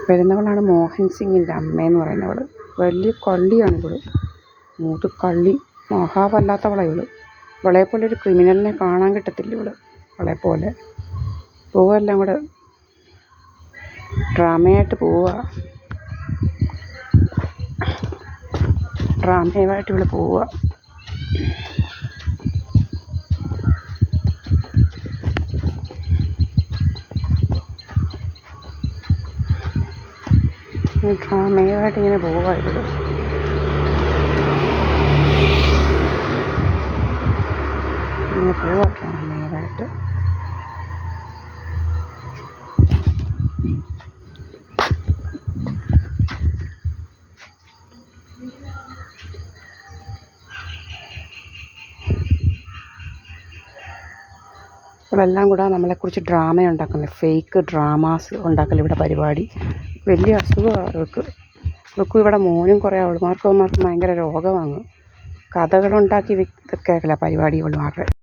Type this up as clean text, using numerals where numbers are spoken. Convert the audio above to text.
വരുന്നവളാണ് മോഹൻ സിംഗിൻ്റെ അമ്മയെന്ന് പറയുന്നവൾ. വലിയ കള്ളിയാണ് ഇവൾ. മൂത്ത് കള്ളി മഹാവല്ലാത്തവളാണ് ഇവൾ. ഇവളെപ്പോലെ ഒരു ക്രിമിനലിനെ കാണാൻ കിട്ടത്തില്ല ഇവൾ. ഇവളെപ്പോലെ പോവെല്ലാം കൂടെ ഡ്രാമയായിട്ട് പോവുക. ഡ്രാമയുമായിട്ട് ഇവൾ പോവുക. ഡ്രാമയുമായിട്ട് ഇങ്ങനെ പോവുക ഇവൾ. ഇങ്ങനെ പോവുക ഡ്രാമയുമായിട്ട്. ഇവളെല്ലാം കൂടെ നമ്മളെക്കുറിച്ച് ഡ്രാമ ഉണ്ടാക്കുന്നത്, ഫേക്ക് ഡ്രാമാസ് ഉണ്ടാക്കൽ ഇവിടെ പരിപാടി. വലിയ അസുഖമാണ് ഇവൾക്ക്. ഇവൾക്കും ഇവിടെ മോനും കുറേ അവൾമാർക്കും ഭയങ്കര രോഗമാണ്. കഥകളുണ്ടാക്കി ഇതൊക്കെയാക്കല പരിപാടി ഇവളുമാരുടെ.